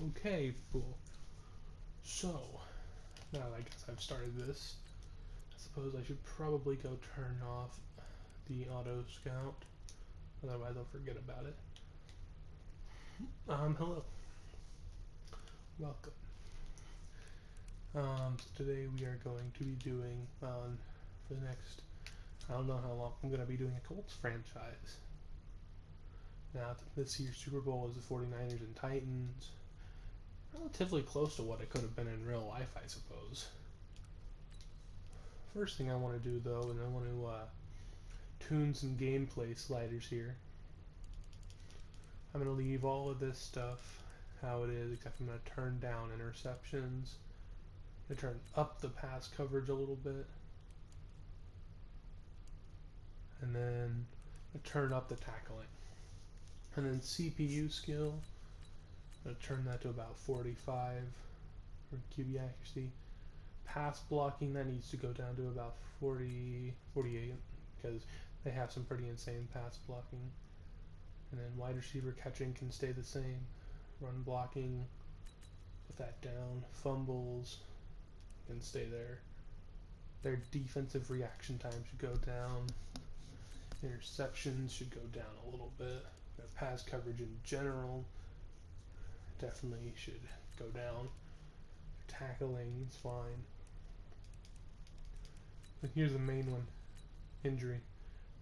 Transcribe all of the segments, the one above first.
Okay, fool. So, now that I guess I've started this, I suppose I should probably go turn off the auto scout. Otherwise I'll forget about it. Hello. Welcome. So today we are going to be doing, for the next, I don't know how long, I'm going to be doing a Colts franchise. Now, this year's Super Bowl is the 49ers and Titans. Relatively close to what it could have been in real life, I suppose. First thing I want to do, though, and I want to tune some gameplay sliders here. I'm going to leave all of this stuff how it is, except I'm going to turn down interceptions. I'm going to turn up the pass coverage a little bit. And then turn up the tackling. And then CPU skill, I'm going to turn that to about 45 for QB accuracy. Pass blocking, that needs to go down to about 40, 48 because they have some pretty insane pass blocking. And then wide receiver catching can stay the same. Run blocking, put that down. Fumbles can stay there. Their defensive reaction time should go down. Interceptions should go down a little bit. Their pass coverage in general definitely should go down. Tackling is fine. But here's the main one. Injury.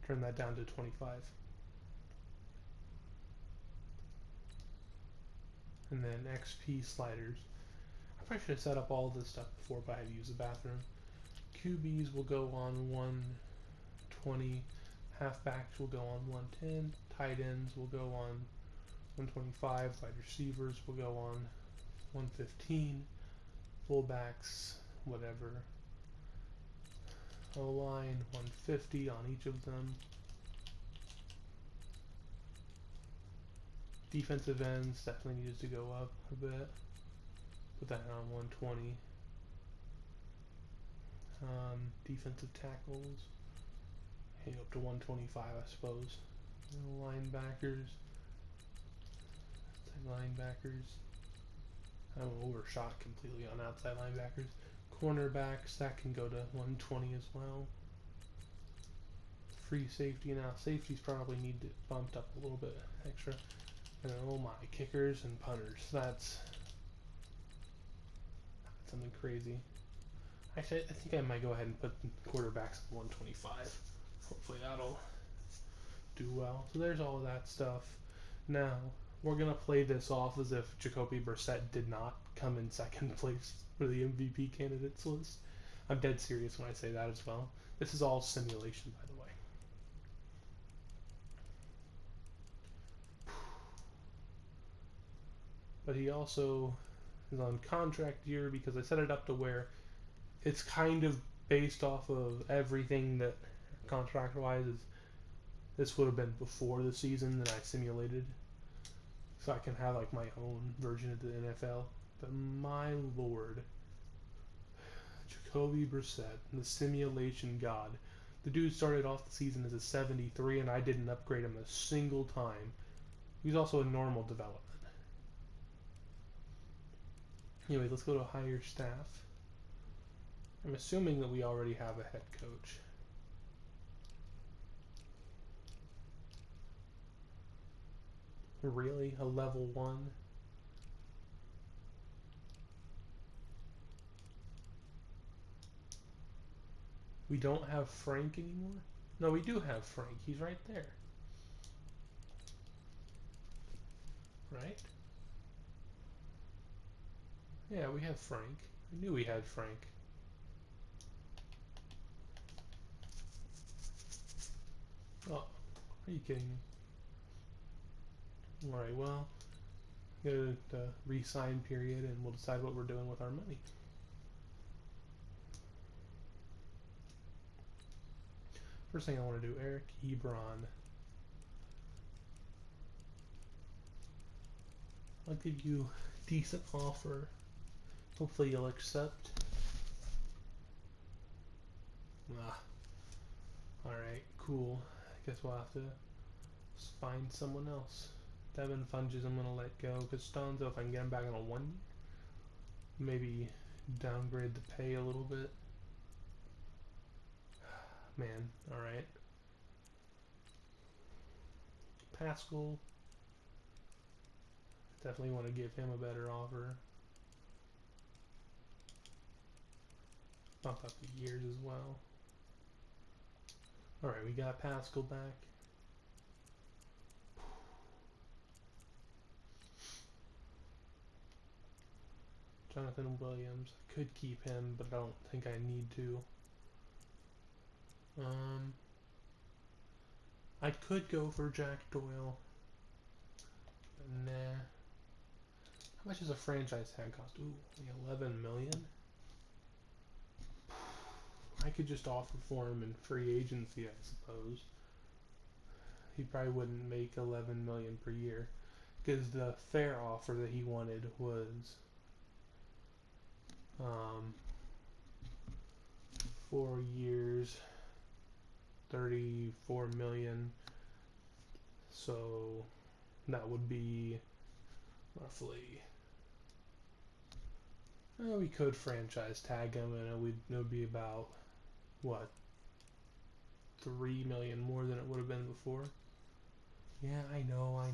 Turn that down to 25. And then XP sliders. I probably should have set up all this stuff before, but I had to use the bathroom. QBs will go on 120. Halfbacks will go on 110. Tight ends will go on 125. Wide receivers will go on 115. Fullbacks, whatever. O-line, 150 on each of them. Defensive ends definitely needs to go up a bit. Put that on 120. Defensive tackles, up to 125, I suppose. Linebackers, linebackers. I'm overshot completely on outside linebackers. Cornerbacks, that can go to 120 as well. Free safety, now safeties probably need to bumped up a little bit extra. And oh my, kickers and punters, that's something crazy. Actually, I think I might go ahead and put quarterbacks at 125. Hopefully that'll do well. So there's all of that stuff. Now, we're going to play this off as if Jacoby Brissett did not come in second place for the MVP candidates list. I'm dead serious when I say that as well. This is all simulation, by the way. But he also is on contract year because I set it up to where it's kind of based off of everything that contract-wise is. This would have been before the season that I simulated, so I can have like my own version of the NFL. But my lord, Jacoby Brissett, the simulation god. The dude started off the season as a 73, and I didn't upgrade him a single time. He was also a normal development. Anyway, let's go to hire staff. I'm assuming that we already have a head coach. Really? A level 1? We don't have Frank anymore? No, we do have Frank. He's right there. Right? Yeah, we have Frank. I knew we had Frank. Oh, are you kidding me? Alright, well, go to the re-sign period and we'll decide what we're doing with our money. First thing I want to do, Eric Ebron. I'll give you a decent offer. Hopefully you'll accept. Alright, cool. I guess we'll have to find someone else. Devin Funges I'm gonna let go. Costanzo, if I can get him back on a 1, maybe downgrade the pay a little bit. Man, all right. Pascal, definitely want to give him a better offer. Bump up the years as well. All right, we got Pascal back. Jonathan Williams. I could keep him, but I don't think I need to. I could go for Jack Doyle. But nah. How much does a franchise tag cost? Ooh, only $11 million. I could just offer for him in free agency, I suppose. He probably wouldn't make $11 million per year, because the fair offer that he wanted was 4 years, $34 million. So that would be roughly. We could franchise tag him, and it would be about what, $3 million more than it would have been before. Yeah, I know. I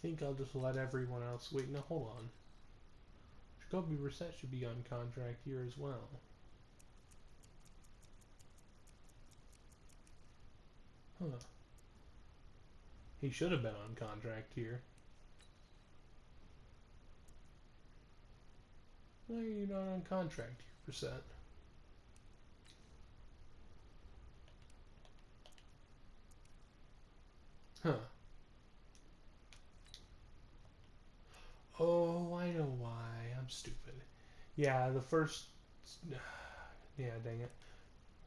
think I'll just let everyone else wait. No, hold on. Jacoby Brissett should be on contract here as well. Huh. He should have been on contract here. Why are you not on contract here, Brissett? Huh. Oh, I know why. I'm stupid. Yeah, the first... Yeah, dang it.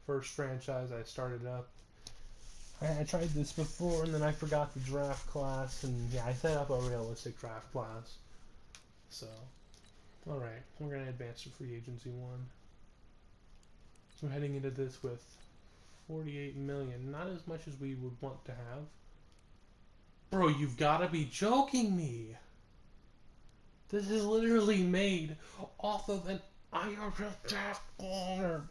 First franchise I started up. I tried this before, and then I forgot the draft class, and yeah, I set up a realistic draft class. So, alright, we're going to advance to free agency 1. So we're heading into this with $48 million. Not as much as we would want to have. Bro, you've got to be joking me! This is literally made off of an IRL draft corner.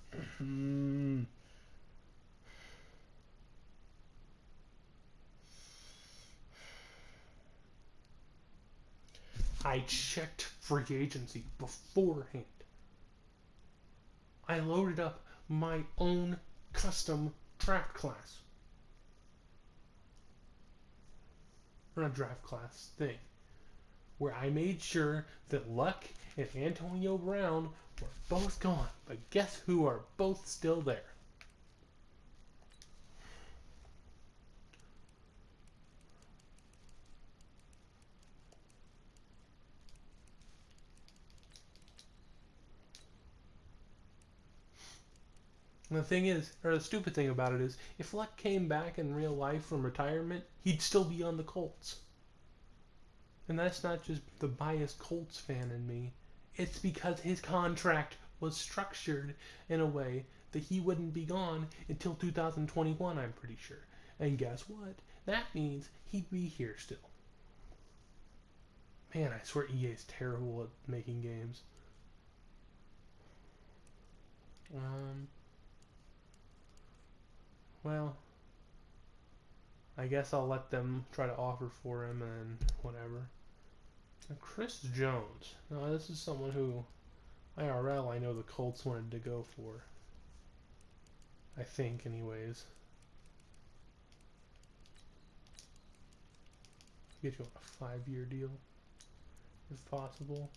I checked free agency beforehand. I loaded up my own custom draft class. Or not draft class thing. Where I made sure that Luck and Antonio Brown were both gone. But guess who are both still there? And the thing is, or the stupid thing about it is, if Luck came back in real life from retirement, he'd still be on the Colts. And that's not just the biased Colts fan in me. It's because his contract was structured in a way that he wouldn't be gone until 2021, I'm pretty sure. And guess what? That means he'd be here still. Man, I swear EA is terrible at making games. Well, I guess I'll let them try to offer for him and whatever. Now, Chris Jones. Now, this is someone who, IRL, I know the Colts wanted to go for. I think, anyways. Get you on a 5-year deal, if possible.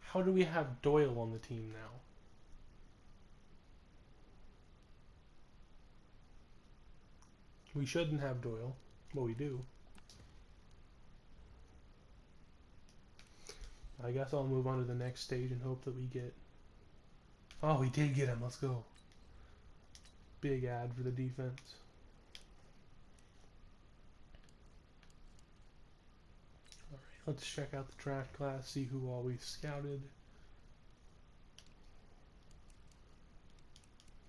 How do we have Doyle on the team now? We shouldn't have Doyle, but we do. I guess I'll move on to the next stage and hope that we get... Oh, we did get him. Let's go. Big ad for the defense. Alright, let's check out the draft class, see who all we scouted.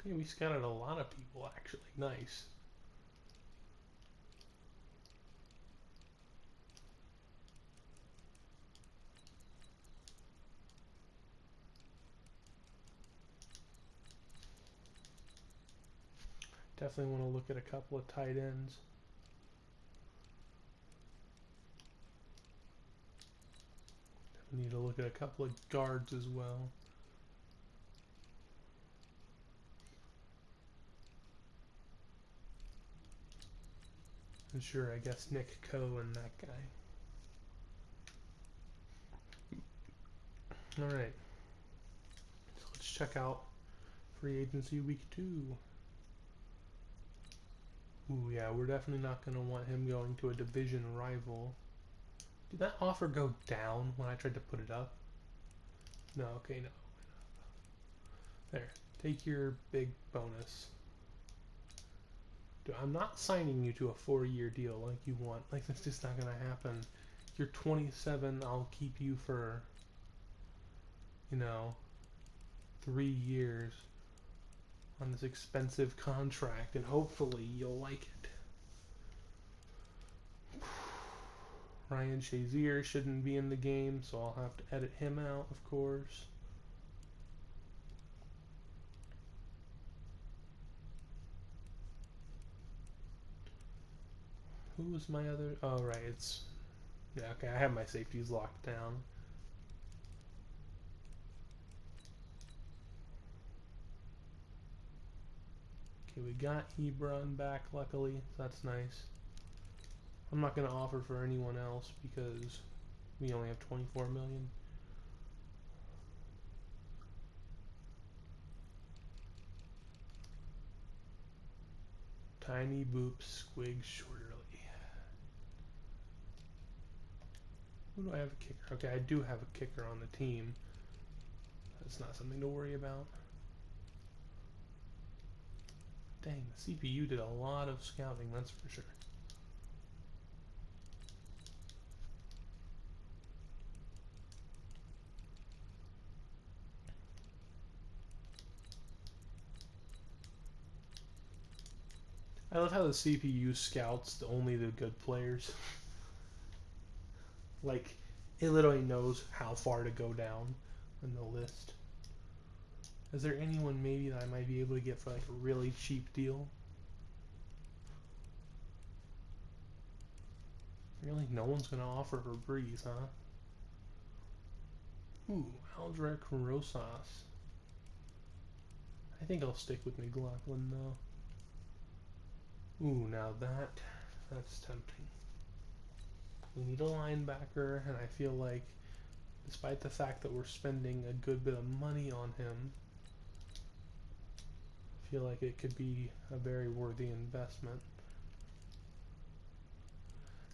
Okay, we scouted a lot of people, actually. Nice. Definitely want to look at a couple of tight ends. Definitely need to look at a couple of guards as well. And sure, I guess Nick Coe and that guy. Alright. So let's check out free agency week 2. Ooh, yeah, we're definitely not going to want him going to a division rival. Did that offer go down when I tried to put it up? No, okay, no. There, take your big bonus. Dude, I'm not signing you to a 4-year deal like you want. Like, that's just not going to happen. You're 27, I'll keep you for, 3 years on this expensive contract, and hopefully you'll like it. Ryan Shazier shouldn't be in the game, so I'll have to edit him out, of course. Who was my other... Oh, right, it's... Yeah, okay, I have my safeties locked down. Okay, we got Hebron back, luckily, so that's nice. I'm not going to offer for anyone else because we only have 24 million. Tiny Boops Squig Shorterly. Who do I have a kicker? Okay, I do have a kicker on the team. That's not something to worry about. Dang, the CPU did a lot of scouting, that's for sure. I love how the CPU scouts only the good players. Like, it literally knows how far to go down in the list. Is there anyone maybe that I might be able to get for like a really cheap deal? Really, no one's gonna offer for Breeze, huh? Ooh, Aldrich Rosas. I think I'll stick with McLaughlin though. Ooh, now that's tempting. We need a linebacker, and I feel like, despite the fact that we're spending a good bit of money on him, I feel like it could be a very worthy investment.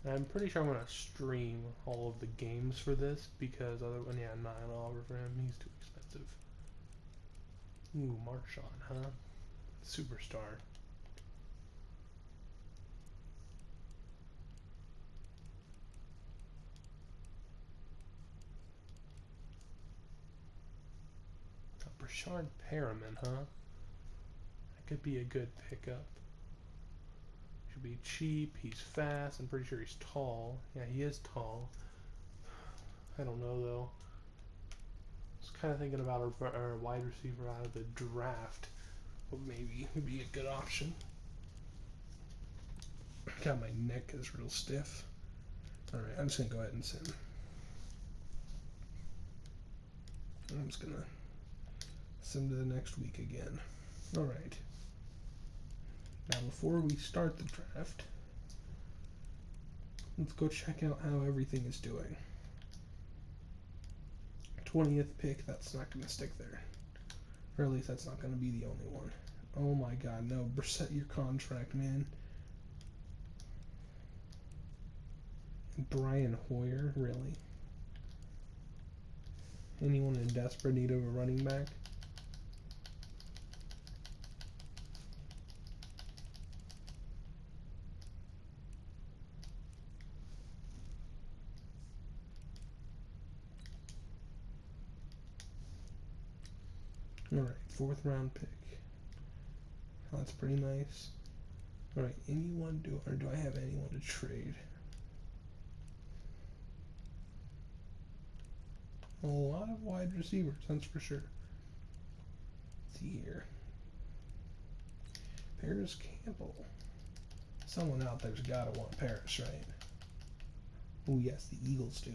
And I'm pretty sure I'm going to stream all of the games for this, because otherwise, yeah, I'm not going to offer for him. He's too expensive. Ooh, Marshawn, huh? Superstar. Brashard Perriman, huh? That could be a good pickup. Should be cheap, he's fast, I'm pretty sure he's tall. Yeah, he is tall. I don't know, though. I was kind of thinking about our wide receiver out of the draft. But maybe would be a good option. God, my neck is real stiff. Alright, I'm just going to go ahead and sim. I'm just going to sim to the next week again. Alright. Now, before we start the draft, let's go check out how everything is doing. 20th pick, that's not going to stick there. Or at least that's not going to be the only one. Oh my god, no. Reset your contract, man. Brian Hoyer, really? Anyone in desperate need of a running back? Alright, 4th round pick. Oh, that's pretty nice. Alright, do I have anyone to trade? A lot of wide receivers, that's for sure. Let's see here. Paris Campbell. Someone out there's gotta want Paris, right? Oh yes, the Eagles do.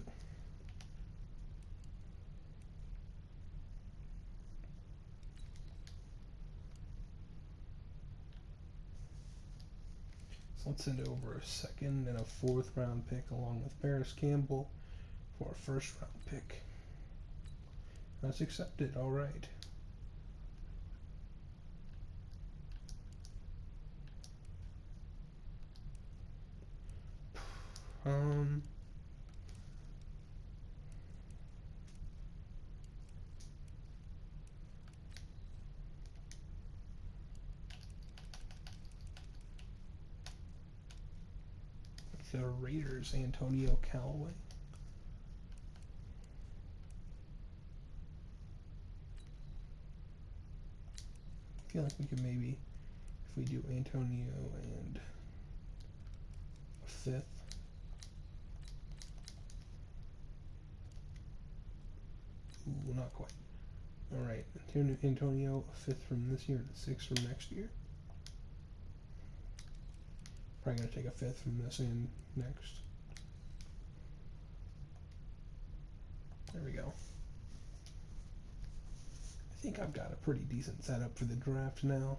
So let's send over a 2nd and a 4th round pick along with Paris Campbell for a 1st round pick. That's accepted, alright. The Raiders, Antonio Callaway. I feel like we could maybe, if we do Antonio and a 5th. Ooh, not quite. Alright, Antonio, a 5th from this year and a 6th from next year. Probably going to take a 5th from this and next. There we go. I think I've got a pretty decent setup for the draft now.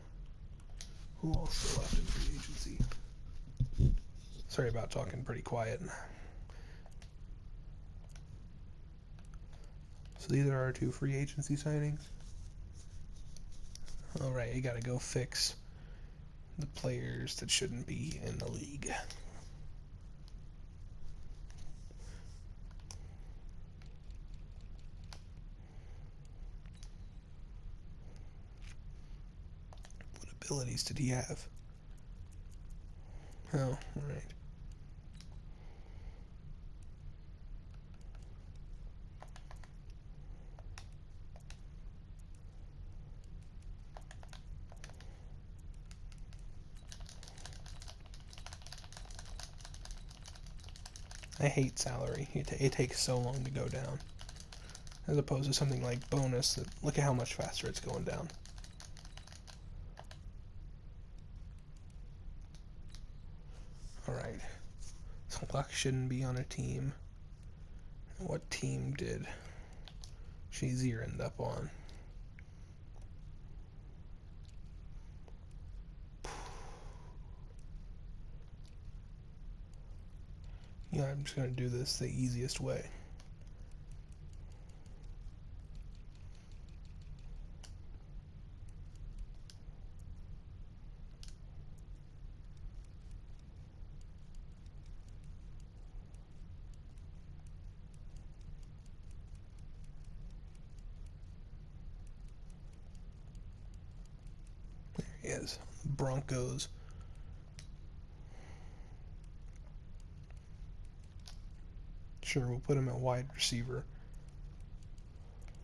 Who else still left in free agency? Sorry about talking pretty quiet. So these are our 2 free agency signings. Alright, you gotta go fix the players that shouldn't be in the league. What abilities did he have? Oh, alright. I hate salary. It takes so long to go down. As opposed to something like bonus, that look at how much faster it's going down. Alright. So Luck shouldn't be on a team. What team did Shazier end up on? Yeah, I'm just going to do this the easiest way. There he is. Broncos. Sure, we'll put him at wide receiver.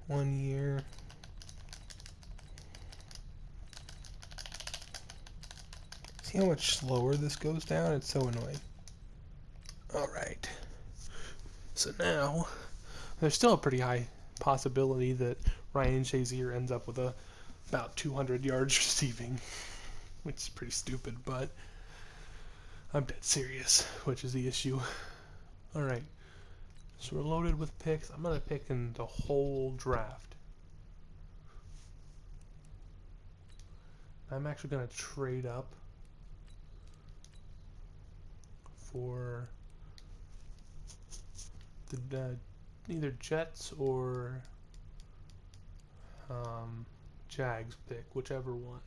1 year. See how much slower this goes down? It's so annoying. Alright. So now, there's still a pretty high possibility that Ryan Shazier ends up with about 200 yards receiving, which is pretty stupid, but I'm dead serious, which is the issue. Alright. So we're loaded with picks. I'm going to pick in the whole draft. I'm actually going to trade up for the either Jets or Jags pick, whichever one.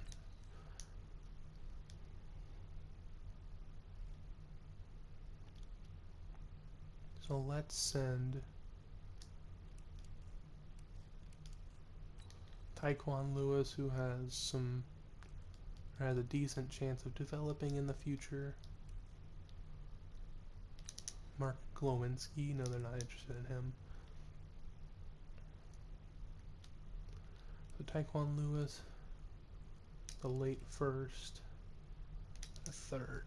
So let's send Tyquan Lewis, who has a decent chance of developing in the future. Mark Glowinski, no, they're not interested in him. So Tyquan Lewis, the late first, the third.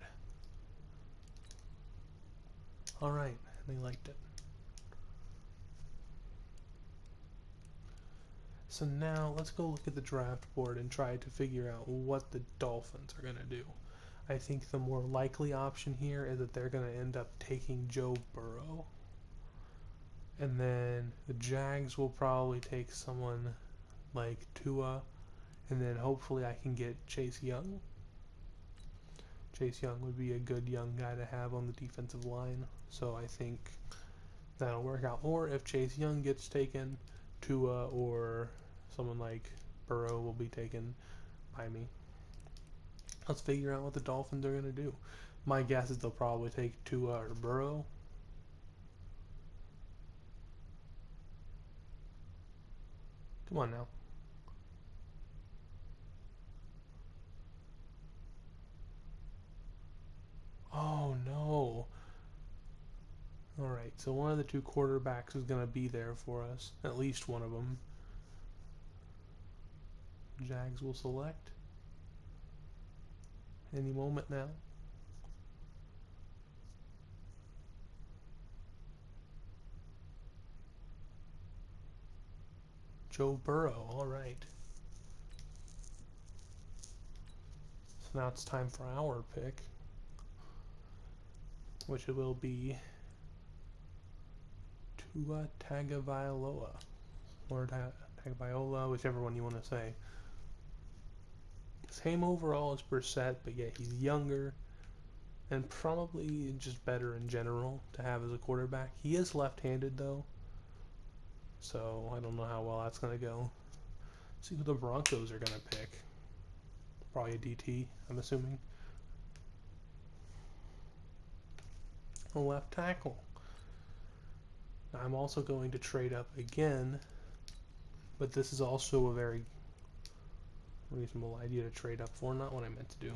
Alright, they liked it. So now let's go look at the draft board and try to figure out what the Dolphins are going to do. I think the more likely option here is that they're going to end up taking Joe Burrow. And then the Jags will probably take someone like Tua. And then hopefully I can get Chase Young. Chase Young would be a good young guy to have on the defensive line. So I think that'll work out. Or if Chase Young gets taken, Tua or someone like Burrow will be taken by me. Let's figure out what the Dolphins are going to do. My guess is they'll probably take Tua or Burrow. Come on now. Oh no. Alright, so one of the two quarterbacks is going to be there for us. At least one of them. Jags will select. Any moment now. Joe Burrow, alright. So now it's time for our pick, which it will be Tua Tagovailoa. Or Tagovailoa, whichever one you want to say. Same overall as Brissett, but yeah, he's younger and probably just better in general to have as a quarterback. He is left-handed though, so I don't know how well that's going to go. See who the Broncos are going to pick. Probably a DT, I'm assuming. A left tackle. I'm also going to trade up again, but this is also a very reasonable idea to trade up for, not what I meant to do.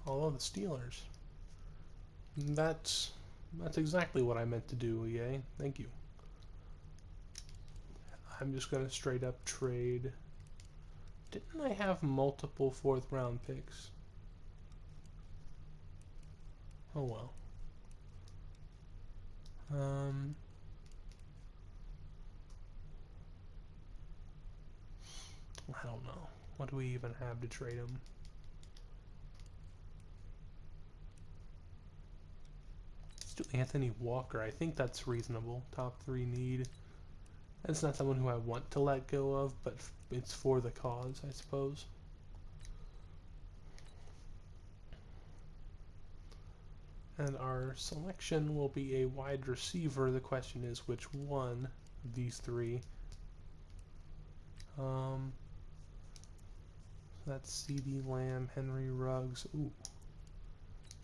Although the Steelers. That's exactly what I meant to do, EA. Thank you. I'm just going to straight up trade. Didn't I have multiple 4th round picks? Oh well. I don't know. What do we even have to trade them? Let's do Anthony Walker. I think that's reasonable. Top 3 need. That's not someone who I want to let go of, but it's for the cause, I suppose. And our selection will be a wide receiver. The question is which one of these 3. That's CeeDee Lamb, Henry Ruggs. Ooh.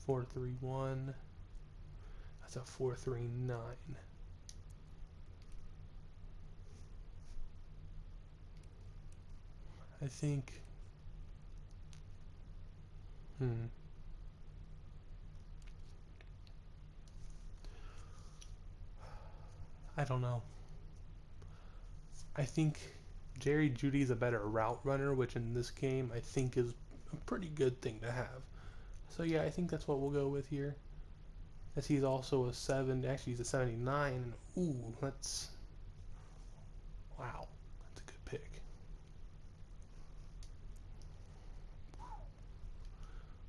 4-3-1. That's a 4-3-9. I think. I don't know. I think Jerry Jeudy's a better route runner, which in this game I think is a pretty good thing to have. So yeah, I think that's what we'll go with here. As he's also a 7, actually he's a 79, and ooh, that's, wow, that's a good pick.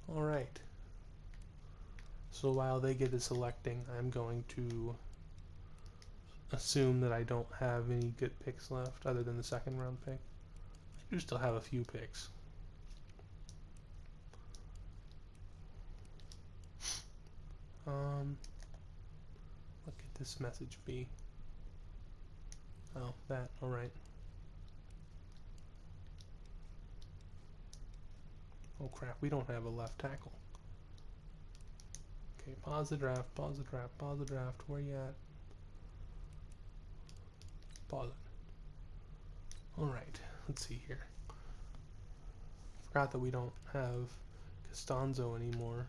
Alright. So while they get to selecting, I'm going to assume that I don't have any good picks left other than the 2nd round pick. I do still have a few picks. What could this message be? Oh, that, alright. Oh crap, we don't have a left tackle. Okay, pause the draft, pause the draft, pause the draft. Where you at? Pause it. Alright, let's see here. Forgot that we don't have Costanzo anymore.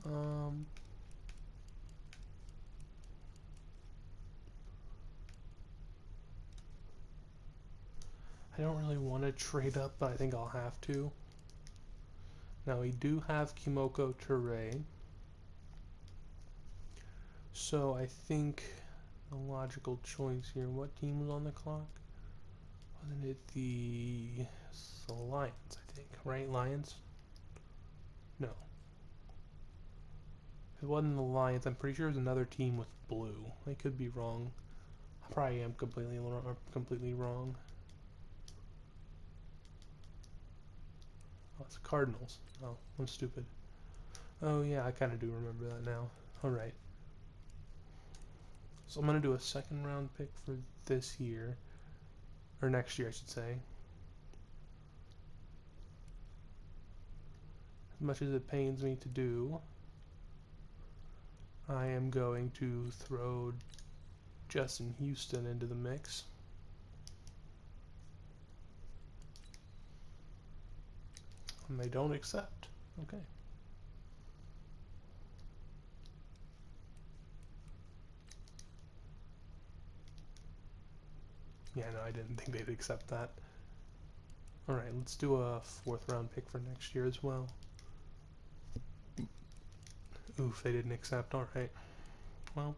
I don't really want to trade up, but I think I'll have to. Now we do have Kimoko Toure. So I think a logical choice here. What team was on the clock? Wasn't it the Lions, I think, right? Lions? No. It wasn't the Lions. I'm pretty sure it was another team with blue. I could be wrong. I probably am completely wrong. Oh, it's Cardinals. Oh, I'm stupid. Oh yeah, I kind of do remember that now. Alright. So I'm going to do a second round pick for this year. Or next year, I should say. As much as it pains me to do, I am going to throw Justin Houston into the mix. And they don't accept. Okay. Yeah, no, I didn't think they'd accept that. Alright, let's do a 4th round pick for next year as well. Oof, they didn't accept. Alright. Well,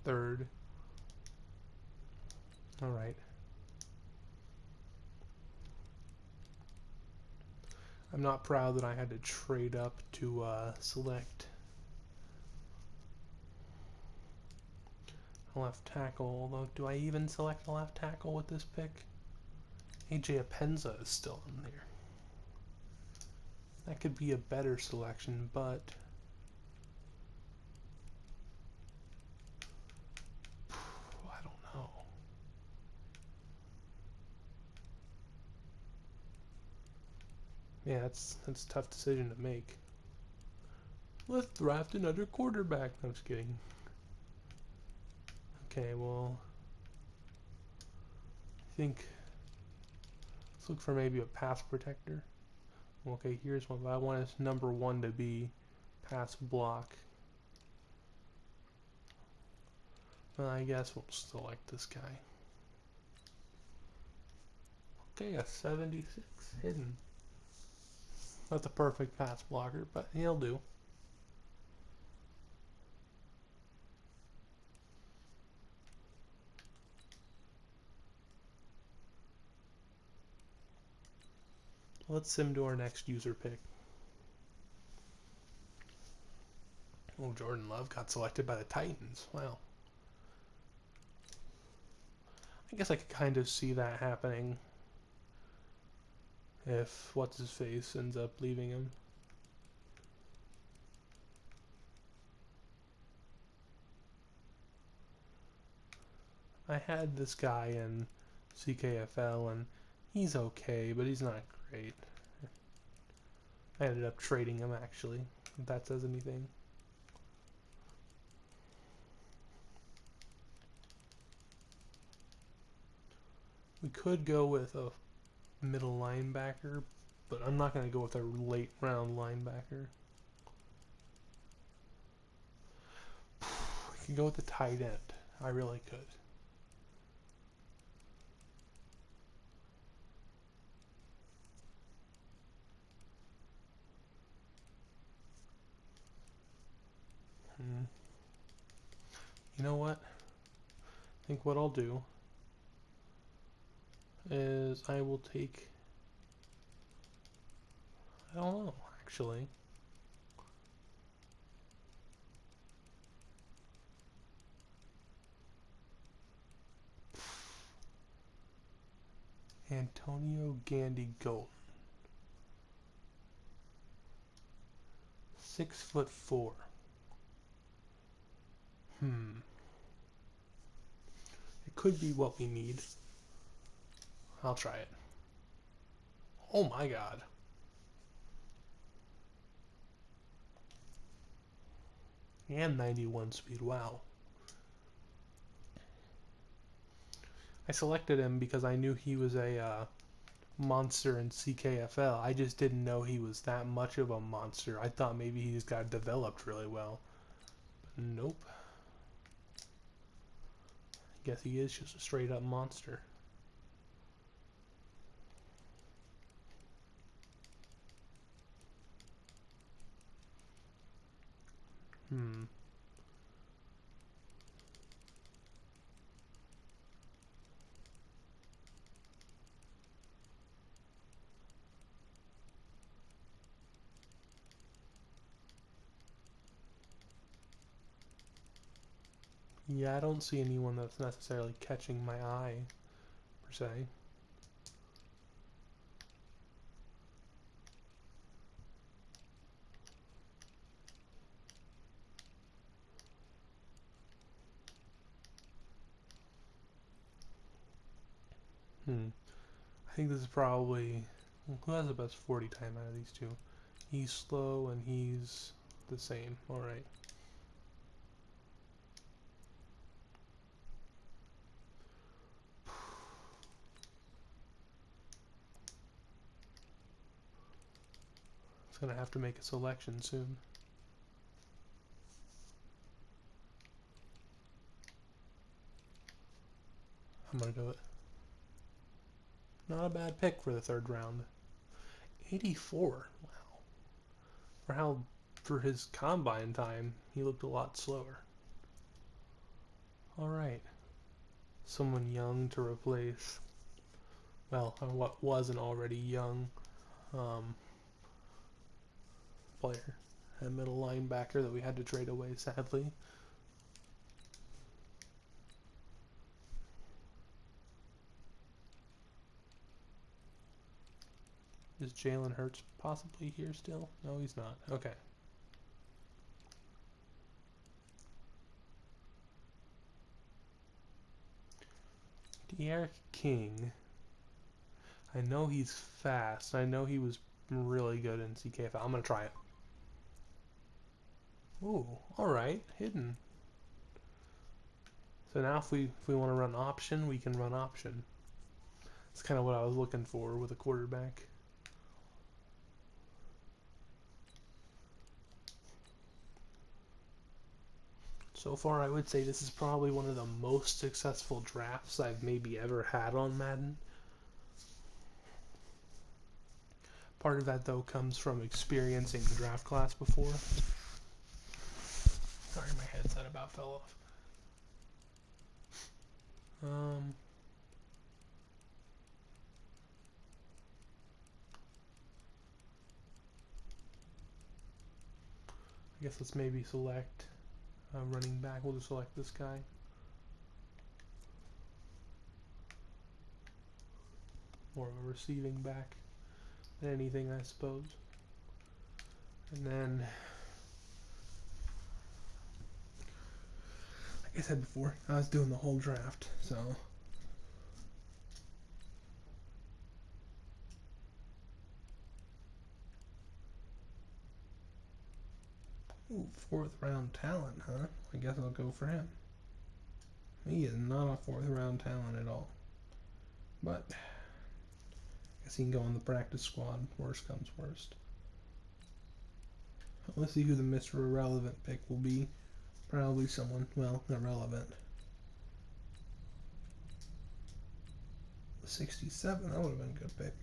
3rd. Alright. I'm not proud that I had to trade up to select a left tackle. Although, do I even select a left tackle with this pick? AJ Apenza is still in there. That could be a better selection, but I don't know. Yeah, that's a tough decision to make. Let's draft another quarterback. No, I'm just kidding. Okay, well, I think let's look for maybe a pass protector. Okay, here's one. But I want his number 1 to be pass block. Well, I guess we'll select this guy. Okay, a 76 hidden. Not the perfect pass blocker, but he'll do. Let's sim to our next user pick. Oh, Jordan Love got selected by the Titans. Wow. I guess I could kind of see that happening if what's-his-face ends up leaving him. I had this guy in CKFL, and he's okay, but he's not great. I ended up trading him, actually, if that says anything. We could go with a middle linebacker, but I'm not going to go with a late round linebacker. We could go with the tight end. I really could. You know what? I think what I'll do is I will take, I don't know, actually. Antonio Gandy Golden. 6'4". It could be what we need. I'll try it. Oh my god. And 91 speed, wow. I selected him because I knew he was a monster in CKFL. I just didn't know he was that much of a monster. I thought maybe he just got developed really well. But nope. I guess he is just a straight up monster. Hmm. Yeah, I don't see anyone that's necessarily catching my eye, per se. I think this is probably... Who has the best 40 time out of these two? He's slow and he's the same. Alright. It's gonna have to make a selection soon. I'm gonna do it. Not a bad pick for the third round. 84. Wow. For his combine time, he looked a lot slower. Alright. Someone young to replace, well, what was an already young player. A middle linebacker that we had to trade away, sadly. Is Jalen Hurts possibly here still? No, he's not. Okay. D'Eriq King. I know he's fast. I know he was really good in CKFL. I'm going to try it. Ooh, alright. Hidden. So now if we want to run option, we can run option. That's kind of what I was looking for with a quarterback. So far, I would say this is probably one of the most successful drafts I've maybe ever had on Madden. Part of that, though, comes from experiencing the draft class before. Sorry, my headset about fell off. I guess let's maybe select running back. We'll just select this guy. More of a receiving back than anything, I suppose. And then, like I said before, I was doing the whole draft, so. Ooh, 4th round talent, huh? I guess I'll go for him. He is not a 4th round talent at all. But I guess he can go on the practice squad. Worst comes worst. Let's see who the Mr. Irrelevant pick will be. Probably someone, well, irrelevant. 67, that would have been a good pick.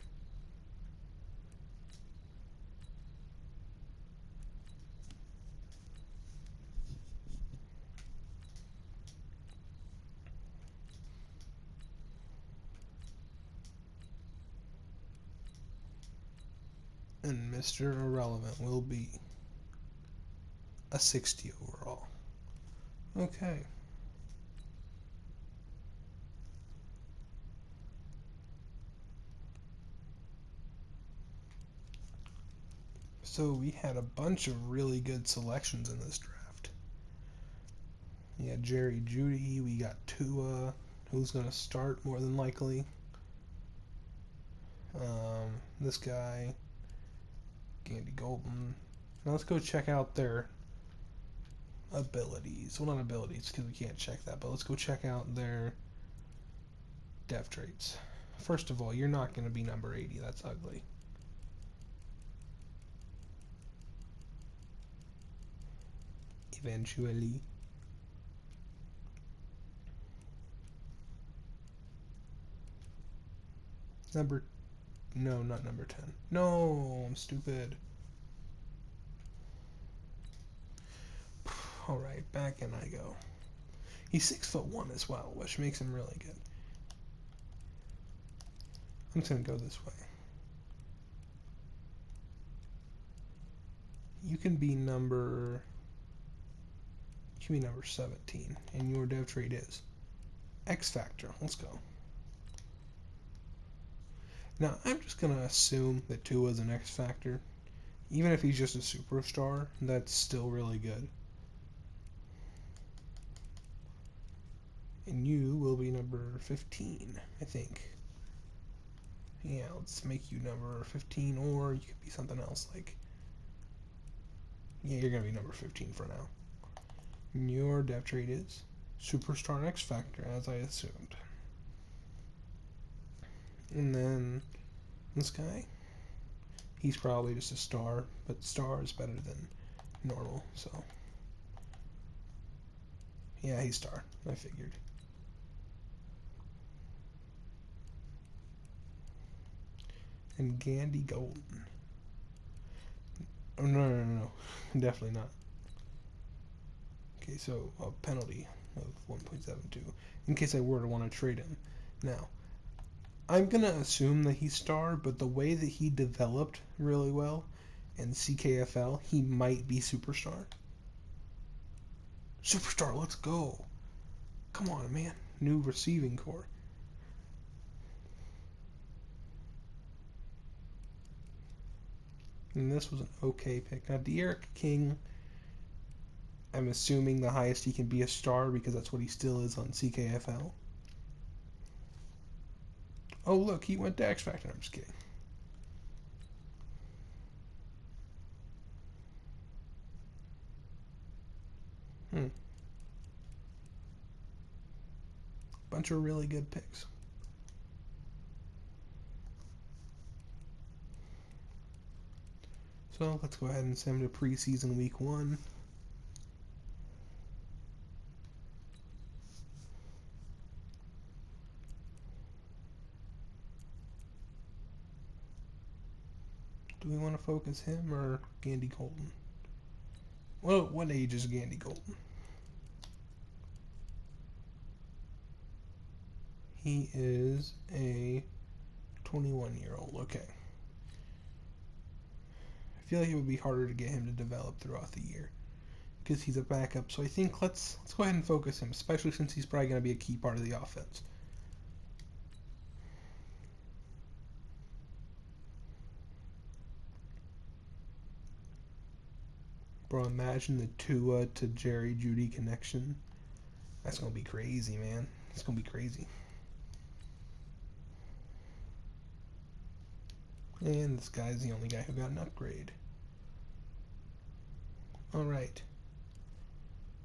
And Mr. Irrelevant will be a 60 overall. Okay. So we had a bunch of really good selections in this draft. We had Jerry Jeudy, we got Tua, who's going to start more than likely. this guy, Gandy Golden. Now let's go check out their abilities. Well, not abilities because we can't check that, but let's go check out their dev traits. First of all, you're not going to be number 80. That's ugly. Eventually. No, not number 10. No, I'm stupid. Alright, back in I go. He's 6'1" as well, which makes him really good. I'm just gonna go this way. You can be number 17, and your dev trait is X Factor. Let's go. Now, I'm just going to assume that Tua is an X Factor. Even if he's just a superstar, that's still really good. And you will be number 15, I think. Yeah, let's make you number 15, or you could be something else like... Yeah, you're going to be number 15 for now. And your dev trait is Superstar X Factor, as I assumed. And then this guy, he's probably just a star, but star is better than normal, so yeah, he's star, I figured. And Gandy Golden. Oh, no, definitely not. Okay, so a penalty of 1.72 in case I were to want to trade him. Now, I'm going to assume that he's star, but the way that he developed really well in CKFL, he might be superstar. Superstar, let's go. Come on, man. New receiving core. And this was an okay pick. Now, De'Eric King, I'm assuming the highest he can be a star because that's what he still is on CKFL. Oh, look, he went to X Factor. I'm just kidding. Bunch of really good picks. So let's go ahead and send him to preseason week 1. Do we want to focus him or Gandy Golden? Well, what age is Gandy Golden? He is a 21-year-old. Okay. I feel like it would be harder to get him to develop throughout the year because he's a backup. So I think let's go ahead and focus him, especially since he's probably going to be a key part of the offense. Bro, imagine the Tua to Jerry Jeudy connection. That's going to be crazy, man. It's going to be crazy. And this guy's the only guy who got an upgrade. Alright.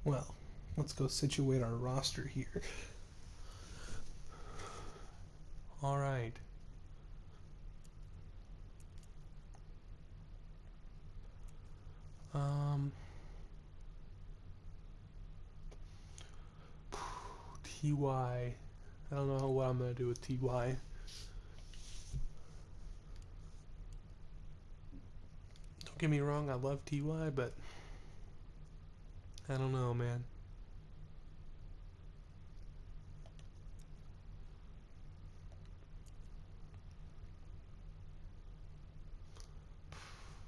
Well, let's go situate our roster here. Alright. TY. I don't know what I'm going to do with TY. Don't get me wrong, I love TY, but I don't know, man.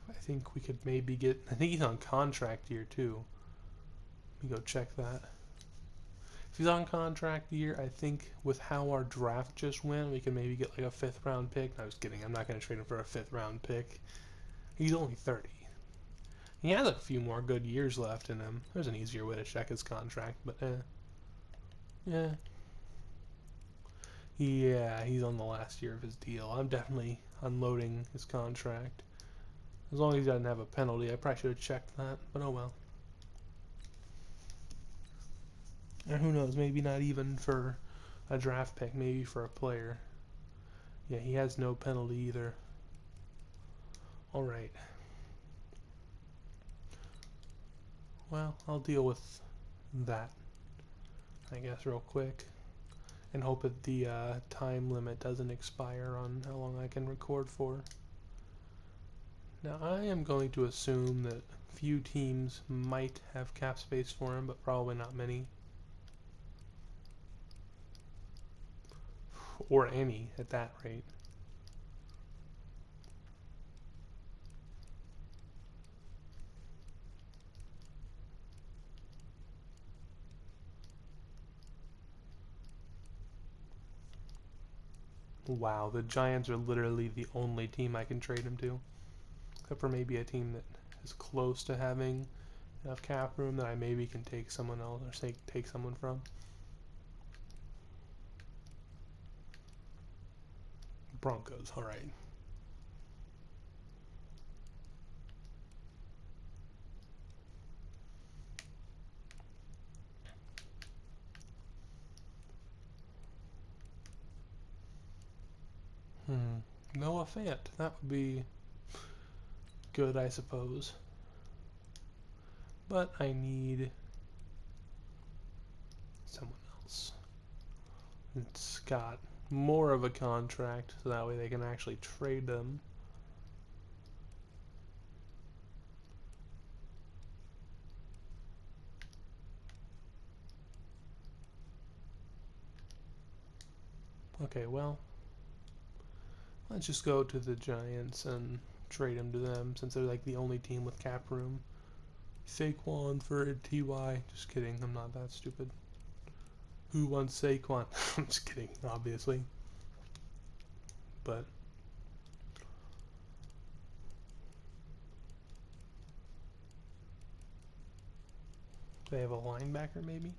I think we could maybe get... I think he's on contract year, too. Let me go check that. If he's on contract year, I think with how our draft just went, we can maybe get like a 5th round pick. No, I was kidding. I'm not going to trade him for a 5th round pick. He's only 30. He has a few more good years left in him. There's an easier way to check his contract, but yeah. Yeah, he's on the last year of his deal. I'm definitely unloading his contract. As long as he doesn't have a penalty. I probably should have checked that, but oh well. And who knows, maybe not even for a draft pick, maybe for a player. Yeah, he has no penalty either. Alright. Well, I'll deal with that, I guess, real quick. And hope that the time limit doesn't expire on how long I can record for. Now, I am going to assume that few teams might have cap space for him, but probably not many. Or any, at that rate. Wow, the Giants are literally the only team I can trade him to. Except for maybe a team that is close to having enough cap room that I maybe can take someone else, or say take someone from. Broncos, alright. Noah Fant, that would be good, I suppose. But I need someone else. It's got more of a contract, so that way they can actually trade them. Okay, well, let's just go to the Giants and trade him to them, since they're like the only team with cap room. Saquon for TY. Just kidding, I'm not that stupid. Who wants Saquon? I'm just kidding, obviously. But they have a linebacker, maybe?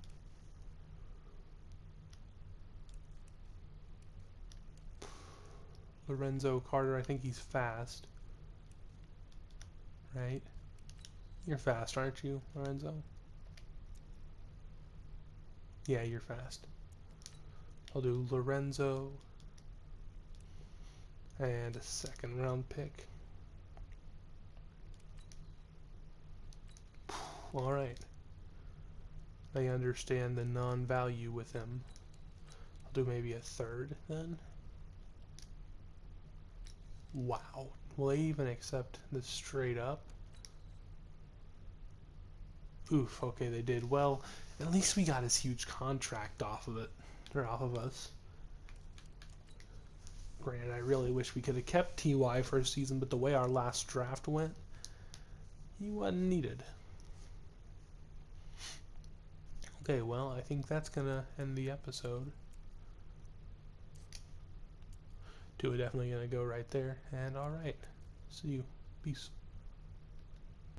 Lorenzo Carter, I think he's fast. Right? You're fast, aren't you, Lorenzo? Yeah, you're fast. I'll do Lorenzo and a second round pick. Alright. I understand the non-value with him. I'll do maybe a third then. Wow. Will they even accept this straight up? Oof, okay, they did. Well, at least we got his huge contract off of it. Or off of us. Granted, I really wish we could have kept TY for a season, but the way our last draft went, he wasn't needed. Okay, well, I think that's gonna end the episode. Two definitely gonna go right there, and alright. See you. Peace.